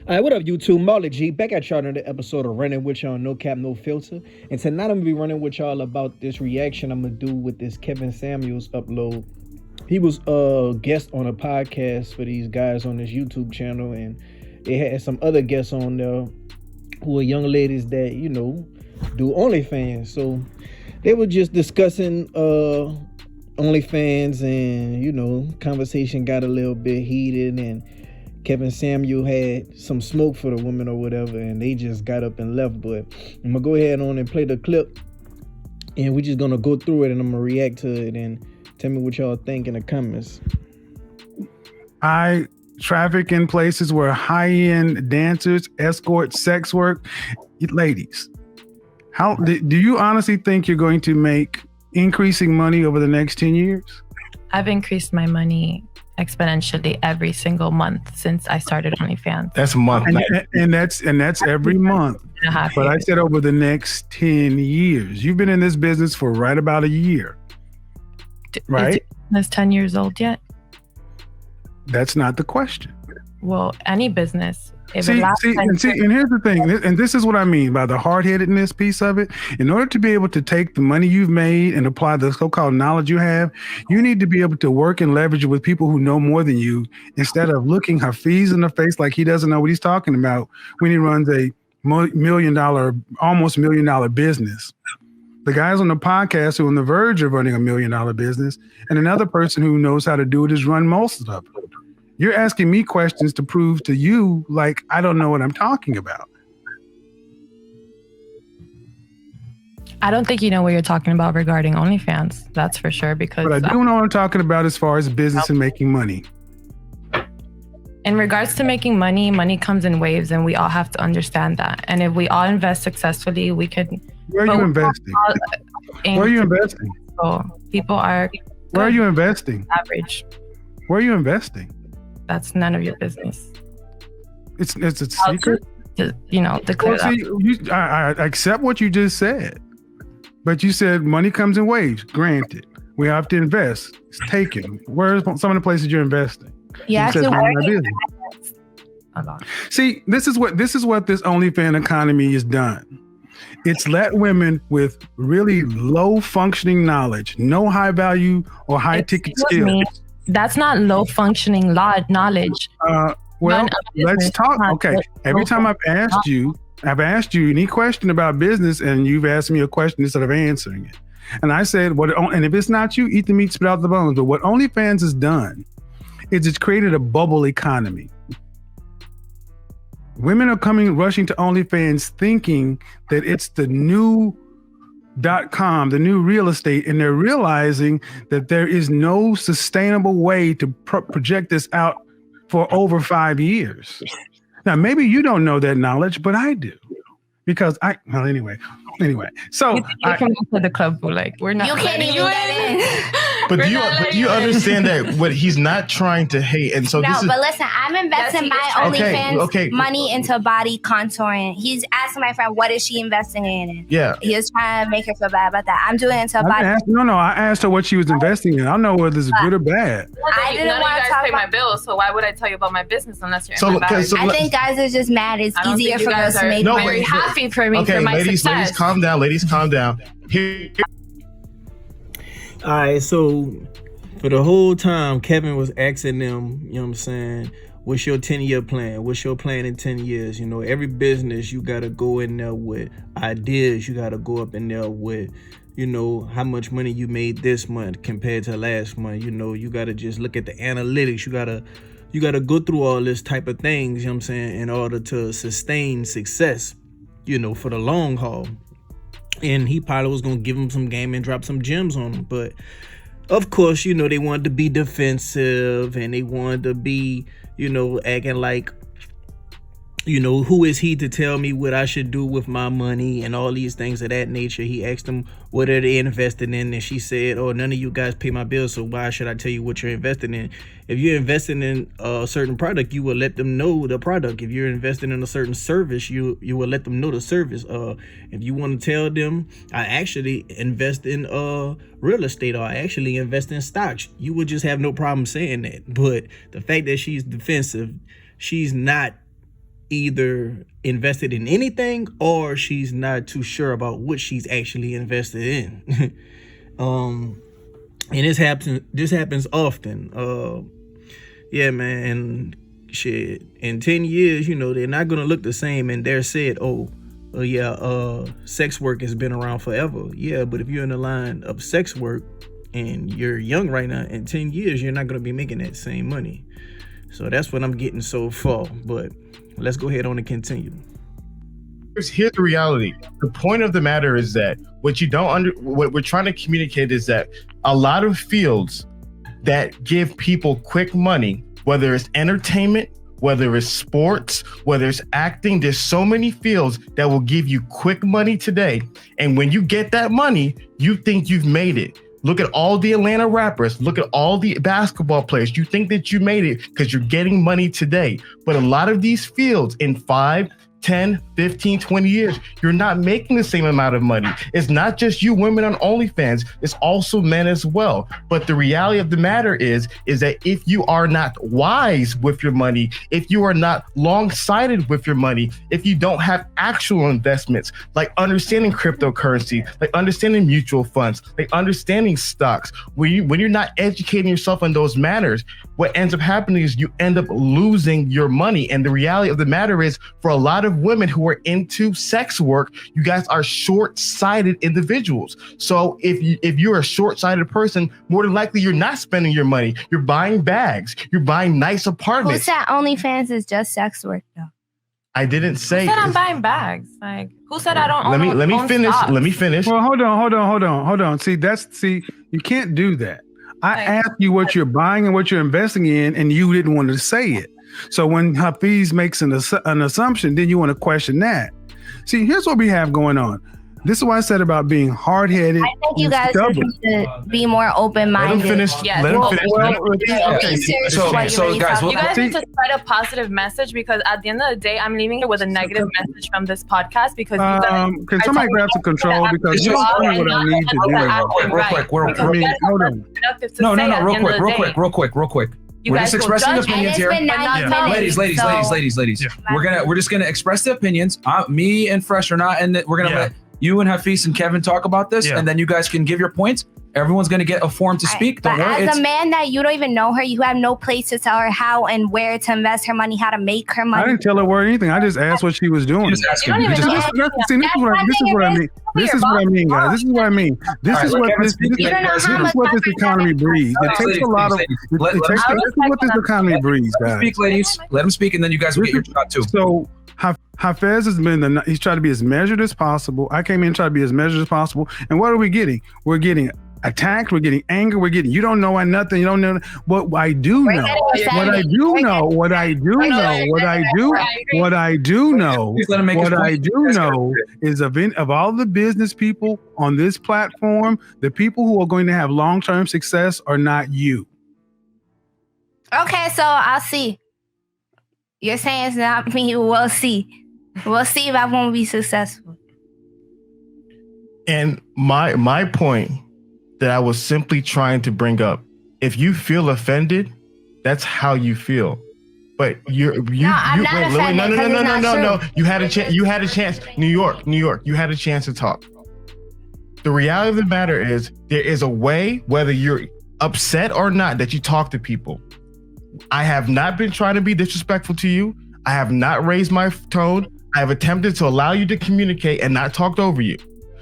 All right, what up, YouTube? Marley G, back at y'all another episode of Running With Y'all, No Cap, No Filter. And tonight I'm going to be running with y'all about this reaction I'm going to do with this Kevin Samuels upload. He was a guest on a podcast for these guys on this YouTube channel, and they had some other guests on there who are young ladies that, you know, do OnlyFans. So they were just discussing OnlyFans, and, you know, conversation got a little bit heated, and Kevin Samuel had some smoke for the woman or whatever, and they just got up and left. But I'm gonna go ahead on and play the clip, and we're just gonna go through it, and I'm gonna react to it, and tell me what y'all think in the comments. I traffic in places where high-end dancers, escort, sex work. Ladies, how do you honestly think you're going to make increasing money over the next 10 years? I've increased my money exponentially every single month since I started OnlyFans. That's a month, and that's every month. But I said over the next 10 years. You've been in this business for right about a year, right? Is 10 years old yet? That's not the question. Well, any business. And here's the thing, and this is what I mean by the hard-headedness piece of it. In order to be able to take the money you've made and apply the so-called knowledge you have, you need to be able to work and leverage it with people who know more than you, instead of looking Hafiz in the face like he doesn't know what he's talking about when he runs a almost $1 million business. The guys on the podcast who are on the verge of running $1 million business, and another person who knows how to do it is run most of it. You're asking me questions to prove to you like I don't know what I'm talking about. I don't think you know what you're talking about regarding OnlyFans. That's for sure. Because but I do know what I'm talking about as far as business and making money. In regards to making money, money comes in waves, and we all have to understand that. And if we all invest successfully, we can. Where are you investing? Where are you investing? So people are. Where are you investing? Average. Where are you investing? That's none of your business. It's a secret. You know, declare that. I accept what you just said, but you said money comes in waves. Granted, we have to invest. It's taken. Where's some of the places you're investing? Yeah. See, this is what this OnlyFans economy has done. It's let women with really low functioning knowledge, no high value or high ticket skills. That's not low functioning knowledge. Well, let's talk. Okay. Every time I've asked you any question about business, and you've asked me a question instead of answering it. And I said, and if it's not you, eat the meat, spit out the bones. But what OnlyFans has done is it's created a bubble economy. Women are rushing to OnlyFans thinking that it's the new .com, the new real estate, and they're realizing that there is no sustainable way to project this out for over 5 years. Now, maybe you don't know that knowledge, but I do, because anyway. So I can go to the club, but like we're not. You can't even get in. But do you understand that what he's not trying to hate? And so but listen, I'm investing my OnlyFans money into body contouring. He's asking my friend, what is she investing in? Yeah. He was trying to make her feel bad about that. I'm doing it into body. I asked her what she was investing in. I don't know whether it's good or bad. I didn't want to pay my bills, so why would I tell you about my business unless you're in my bag? I think guys are just mad. It's easier for girls to make money. Very happy for me for my success. Ladies, calm down. Here. All right, so for the whole time, Kevin was asking them, you know what I'm saying, what's your 10-year plan? What's your plan in 10 years? You know, every business, you got to go in there with ideas. You got to go up in there with, you know, how much money you made this month compared to last month. You know, you got to just look at the analytics. You got to go through all this type of things, you know what I'm saying, in order to sustain success, you know, for the long haul. And he probably was going to give him some game and drop some gems on him. But, of course, you know, they wanted to be defensive, and they wanted to be, you know, acting like, you know, who is he to tell me what I should do with my money and all these things of that nature. He asked them, what are they investing in? And she said, oh, none of you guys pay my bills, so why should I tell you what you're investing in? If you're investing in a certain product, you will let them know the product. If you're investing in a certain service, you will let them know the service. If you want to tell them, I actually invest in real estate, or I actually invest in stocks, you would just have no problem saying that. But the fact that she's defensive, she's not either invested in anything or she's not too sure about what she's actually invested in. And this happens often. Yeah, man. And shit, in 10 years, you know, they're not gonna look the same, and they're said, sex work has been around forever. Yeah, but if you're in the line of sex work and you're young right now, in 10 years, you're not gonna be making that same money. So that's what I'm getting so far. But let's go ahead on and continue. Here's the reality. The point of the matter is that what we're trying to communicate is that a lot of fields that give people quick money, whether it's entertainment, whether it's sports, whether it's acting, there's so many fields that will give you quick money today. And when you get that money, you think you've made it. Look at all the Atlanta rappers. Look at all the basketball players. You think that you made it because you're getting money today. But a lot of these fields in 5, 10, 15, 20 years, you're not making the same amount of money. It's not just you women on OnlyFans, it's also men as well. But the reality of the matter is that if you are not wise with your money, if you are not long-sighted with your money, if you don't have actual investments, like understanding cryptocurrency, like understanding mutual funds, like understanding stocks, when you're not educating yourself on those matters, what ends up happening is you end up losing your money. And the reality of the matter is, for a lot of women who are into sex work, you guys are short-sighted individuals. So if you're a short-sighted person, more than likely you're not spending your money. You're buying bags. You're buying nice apartments. Who said OnlyFans is just sex work, though? I didn't say. Who said I'm buying bags? Like, who said I don't? Let me finish. Stocks? Let me finish. Well, hold on. See, you can't do that. I asked you what you're buying and what you're investing in, and you didn't want to say it. So when Hafiz makes an assumption, then you want to question that. See, here's what we have going on. This is what I said about being hard-headed. I think you guys need to be more open-minded. Let him finish. Yes. Let him finish. So guys, you guys need to spread a positive message, because at the end of the day, I'm leaving here with a negative message from this podcast, because you guys can somebody grab some control, because you don't know what I need to do. Real quick. We're just expressing opinions here. Ladies. We're just gonna express the opinions. Me and Fresh are not, and we're gonna let you and Hafiz and Kevin talk about this, and then you guys can give your points. Everyone's going to get a forum to speak. Don't worry. As a man that you don't even know her, you have no place to tell her how and where to invest her money, how to make her money. I didn't tell her where anything. I just asked what she was doing. Just asking. This is what I mean. This is what I mean, guys. This is what I mean. This is what this economy breeds. It takes a lot of. This is what this economy breeds, guys. Speak, ladies. Let them speak, and then you guys will get your shot too. So Hafez has been he's tried to be as measured as possible. I came in and tried to be as measured as possible. And what are we getting? We're getting attacked. We're getting anger. We're getting, you don't know nothing. You don't know what I do know. What I do know is of all the business people on this platform, the people who are going to have long-term success are not you. Okay, so I'll see. You're saying it's not me. We'll see. We'll see if I won't be successful. And my point that I was simply trying to bring up, if you feel offended, that's how you feel. But you had a chance. New York, you had a chance to talk. The reality of the matter is there is a way, whether you're upset or not, that you talk to people. I have not been trying to be disrespectful to you. I have not raised my tone. I have attempted to allow you to communicate and not talked over you.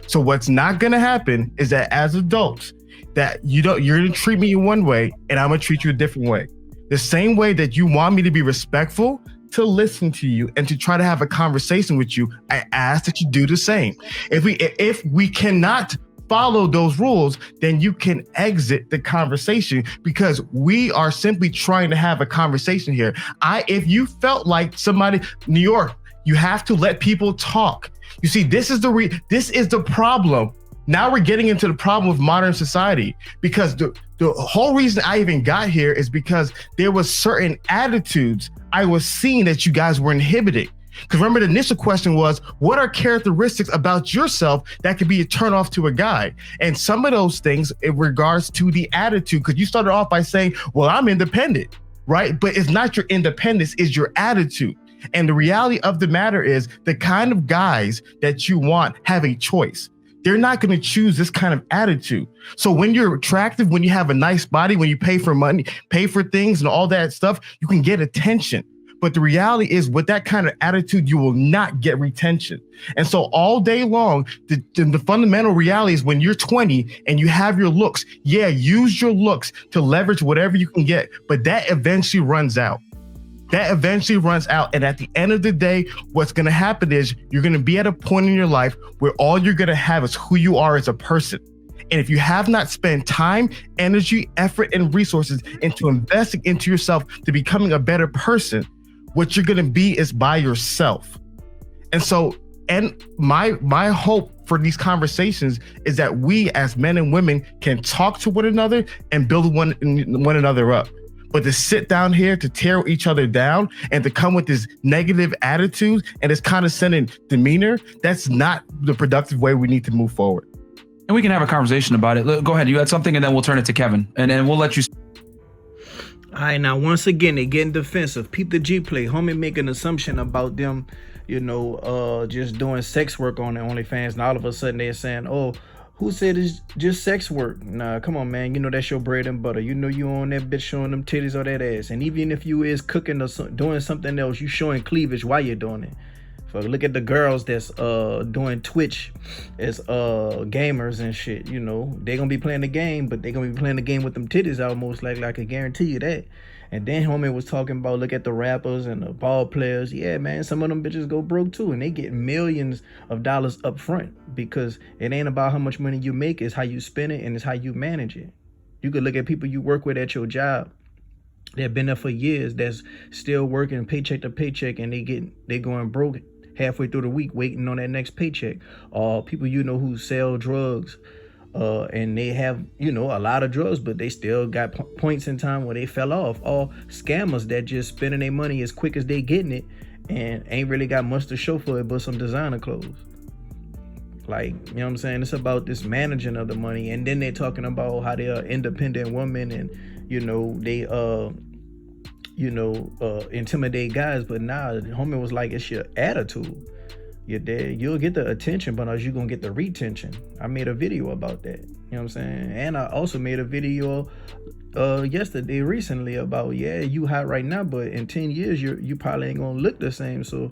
So what's not going to happen is that as adults, that you're going to treat me in one way and I'm going to treat you a different way. The same way that you want me to be respectful, to listen to you and to try to have a conversation with you, I ask that you do the same. If we cannot follow those rules, then you can exit the conversation, because we are simply trying to have a conversation here. If you felt like somebody, New York, you have to let people talk. You see, this is the problem. Now we're getting into the problem of modern society, because the whole reason I even got here is because there was certain attitudes I was seeing that you guys were inhibiting. Because remember, the initial question was, what are characteristics about yourself that could be a turnoff to a guy? And some of those things in regards to the attitude, because you started off by saying, well, I'm independent, right? But it's not your independence, it's your attitude. And the reality of the matter is the kind of guys that you want have a choice. They're not going to choose this kind of attitude. So when you're attractive, when you have a nice body, when you pay for money, pay for things and all that stuff, you can get attention. But the reality is with that kind of attitude, you will not get retention. And so all day long, the fundamental reality is when you're 20 and you have your looks, use your looks to leverage whatever you can get. But that eventually runs out. And at the end of the day, what's going to happen is you're going to be at a point in your life where all you're going to have is who you are as a person. And if you have not spent time, energy, effort, and resources into investing into yourself to becoming a better person, what you're going to be is by yourself. And so, and my hope for these conversations is that we as men and women can talk to one another and build one another up. But to sit down here to tear each other down and to come with this negative attitude and this condescending demeanor, that's not the productive way we need to move forward. And we can have a conversation about it. Go ahead. You had something, and then we'll turn it to Kevin, and then we'll let you. All right, now once again, they getting defensive. Peep the G play. Homie make an assumption about them, just doing sex work on the OnlyFans, and all of a sudden they're saying, oh, who said it's just sex work? Nah, come on, man. That's your bread and butter. You on that bitch showing them titties or that ass. And even if you is cooking or doing something else, you showing cleavage while you're doing it. So look at the girls that's doing Twitch as gamers and shit. They gonna be playing the game, but they gonna be playing the game with them titties almost like I can guarantee you that. And then homie was talking about, look at the rappers and the ball players. Yeah, man, some of them bitches go broke too, and they get millions of dollars up front because it ain't about how much money you make, it's how you spend it and it's how you manage it. You could look at people you work with at your job that been there for years, that's still working paycheck to paycheck, and they going broke halfway through the week waiting on that next paycheck. Or people who sell drugs. And they have, a lot of drugs, but they still got points in time where they fell off. All scammers that just spending their money as quick as they getting it and ain't really got much to show for it but some designer clothes. Like, what I'm saying? It's about this managing of the money. And then they're talking about how they are independent women and, they, intimidate guys. But nah, the homie was like, it's your attitude. You're dead. You'll get the attention, but you're going to get the retention. I made a video about that. You know what I'm saying? And I also made a video recently about, you hot right now, but in 10 years, you probably ain't going to look the same. So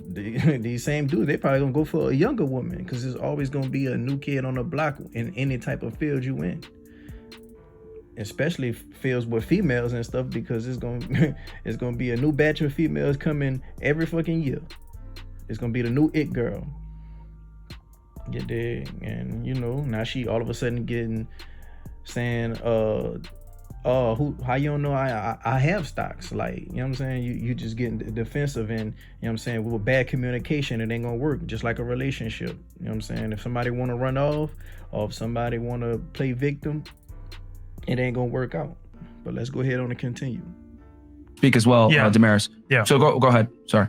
these same dudes, they probably going to go for a younger woman because there's always going to be a new kid on the block in any type of field you in. Especially fields with females and stuff, because it's going to be a new batch of females coming every fucking year. It's gonna be the new it girl. Get there, and now she all of a sudden saying, how you don't know I have stocks? Like, what I'm saying? You just getting defensive, and what I'm saying, with bad communication, it ain't gonna work. Just like a relationship. What I'm saying? If somebody wanna run off, or if somebody wanna play victim, it ain't gonna work out. But let's go ahead on and continue. Speak as well, Damaris. Yeah. So go ahead. Sorry.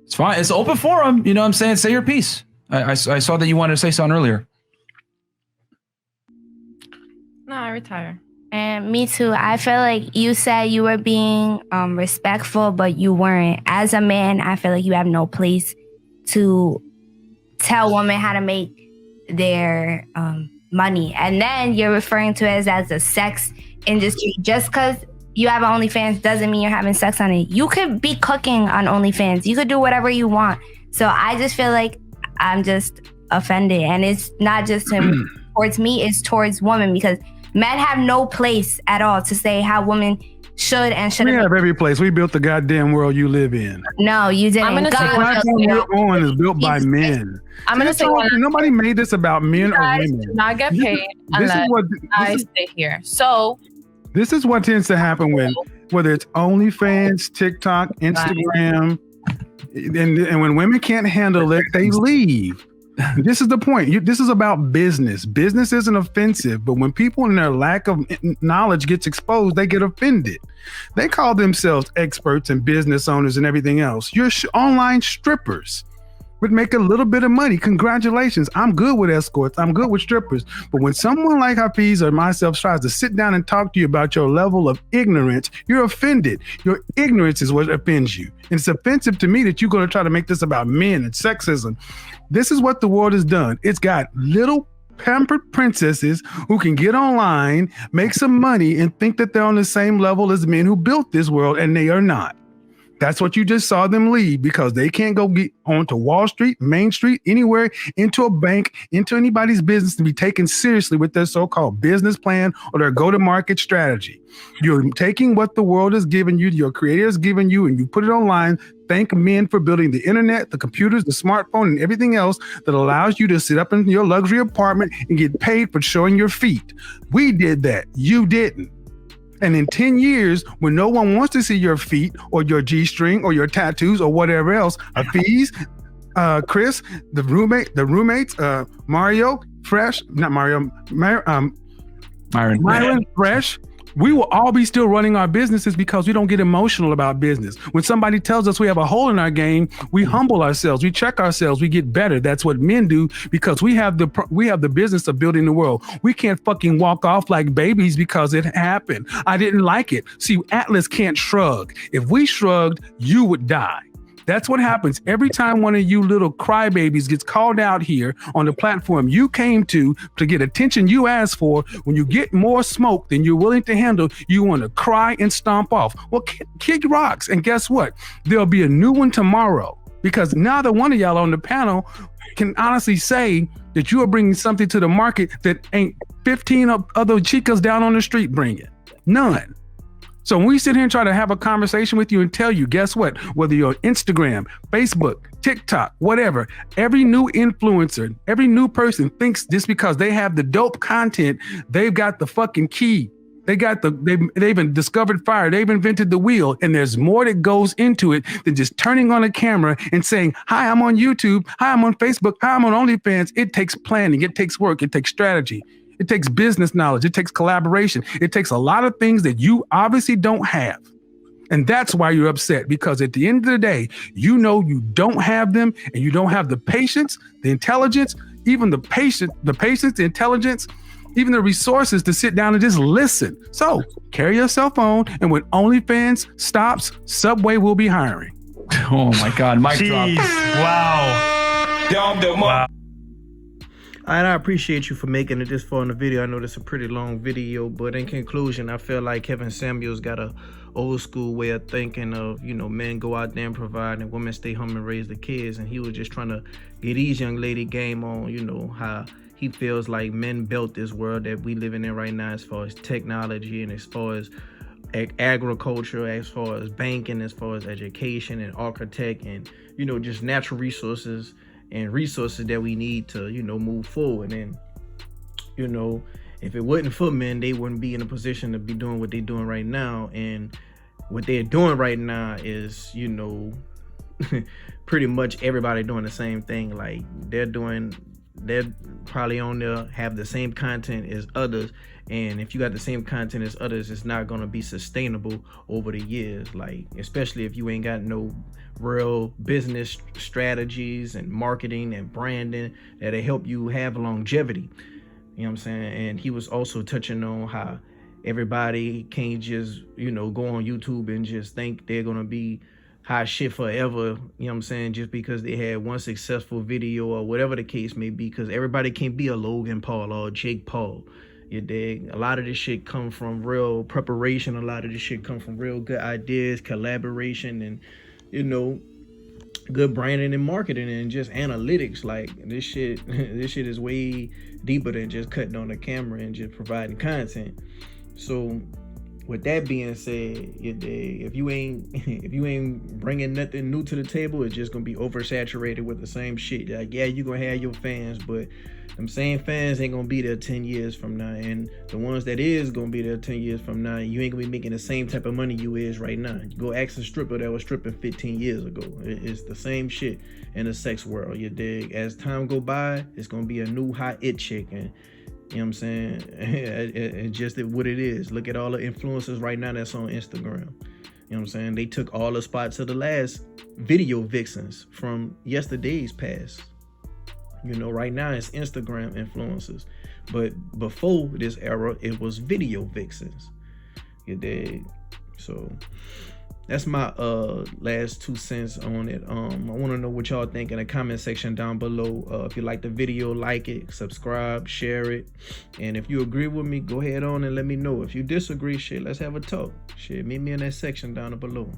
It's fine. It's open forum. You know what I'm saying? Say your piece. I saw that you wanted to say something earlier. No, I retire. And me too. I feel like you said you were being respectful, but you weren't. As a man, I feel like you have no place to tell women how to make their money. And then you're referring to it as a sex industry. Just because you have OnlyFans doesn't mean you're having sex on it. You could be cooking on OnlyFans. You could do whatever you want. So I just feel like I'm just offended. And it's not just towards me, it's towards women, because men have no place at all to say how women should and shouldn't. We have every place. We built the goddamn world you live in. No, you didn't. I'm gonna say the platform you're on is built by men. I'm going to say nobody made this about men or women. do not get paid unless I stay here. So this is what tends to happen whether it's OnlyFans, TikTok, Instagram, and when women can't handle it, they leave. This is the point. This is about business. Business isn't offensive, but when people in their lack of knowledge gets exposed, they get offended. They call themselves experts and business owners and everything else. You're online strippers. would make a little bit of money. Congratulations. I'm good with escorts. I'm good with strippers. But when someone like Hafiz or myself tries to sit down and talk to you about your level of ignorance, you're offended. Your ignorance is what offends you. And it's offensive to me that you're going to try to make this about men and sexism. This is what the world has done. It's got little pampered princesses who can get online, make some money, and think that they're on the same level as the men who built this world, and they are not. That's what you just saw them leave, because they can't go get onto Wall Street, Main Street, anywhere, into a bank, into anybody's business to be taken seriously with their so-called business plan or their go-to-market strategy. You're taking what the world has given you, your creator has given you, and you put it online. Thank men for building the internet, the computers, the smartphone, and everything else that allows you to sit up in your luxury apartment and get paid for showing your feet. We did that. You didn't. And in 10 years, when no one wants to see your feet or your G-string or your tattoos or whatever else, Hafiz, Chris, the roommates, Mario, Fresh, not Mario, Myron, Fresh, we will all be still running our businesses because we don't get emotional about business. When somebody tells us we have a hole in our game, we humble ourselves, we check ourselves, we get better. That's what men do, because we have the business of building the world. We can't fucking walk off like babies because it happened. I didn't like it. See, Atlas can't shrug. If we shrugged, you would die. That's what happens every time one of you little crybabies gets called out here on the platform you came to get attention you asked for. When you get more smoke than you're willing to handle, you want to cry and stomp off. Well, kick rocks. And guess what? There'll be a new one tomorrow, because now that one of y'all on the panel can honestly say that you are bringing something to the market that ain't 15 other chicas down on the street bringing. None. So when we sit here and try to have a conversation with you and tell you, guess what? Whether you're on Instagram, Facebook, TikTok, whatever, every new influencer, every new person thinks just because they have the dope content, they've got the fucking key. They've discovered fire. They've invented the wheel. And there's more that goes into it than just turning on a camera and saying, hi, I'm on YouTube. Hi, I'm on Facebook. Hi, I'm on OnlyFans. It takes planning. It takes work. It takes strategy. It takes business knowledge. It takes collaboration. It takes a lot of things that you obviously don't have. And that's why you're upset, because at the end of the day, you know you don't have them, and you don't have the patience, the intelligence, even the patience, the intelligence, even the resources to sit down and just listen. So carry your cell phone, and when OnlyFans stops, Subway will be hiring. Oh my God, mic drop. Wow. And I appreciate you for making it this far in the video. I know this is a pretty long video, but in conclusion, I feel like Kevin Samuels got a old school way of thinking of, men go out there and provide and women stay home and raise the kids. And he was just trying to get these young lady game on, how he feels like men built this world that we living in right now, as far as technology and as far as agriculture, as far as banking, as far as education and architect and, just natural resources and resources that we need to, move forward. And, if it wasn't for men, they wouldn't be in a position to be doing what they're doing right now. And what they're doing right now is, pretty much everybody doing the same thing. Like they're probably on there, have the same content as others. And if you got the same content as others, it's not going to be sustainable over the years. Like, especially if you ain't got no real business strategies and marketing and branding that'll help you have longevity. You know what I'm saying? And he was also touching on how everybody can't just, go on YouTube and just think they're going to be hot shit forever. You know what I'm saying? Just because they had one successful video or whatever the case may be, because everybody can't be a Logan Paul or a Jake Paul. You dig? A lot of this shit come from real preparation. A lot of this shit come from real good ideas, collaboration, and, good branding and marketing and just analytics. Like this shit is way deeper than just cutting on the camera and just providing content. So with that being said, you dig? If you ain't bringing nothing new to the table, it's just gonna be oversaturated with the same shit. Like, yeah, you gonna have your fans, but them same fans ain't gonna be there 10 years from now. And the ones that is gonna be there 10 years from now, you ain't gonna be making the same type of money you is right now. You go ask a stripper that was stripping 15 years ago. It's the same shit in the sex world, you dig? As time go by, it's gonna be a new hot it chick. And you know what I'm saying? It's just what it is. Look at all the influencers right now that's on Instagram. You know what I'm saying? They took all the spots of the last video vixens from yesterday's past. You know, right now it's Instagram influencers. But before this era, it was video vixens. You dig? So that's my last 2 cents on it. I want to know what y'all think in the comment section down below. If you like the video, like it, subscribe, share it. And if you agree with me, go ahead on and let me know. If you disagree, shit, let's have a talk. Shit, meet me in that section down below.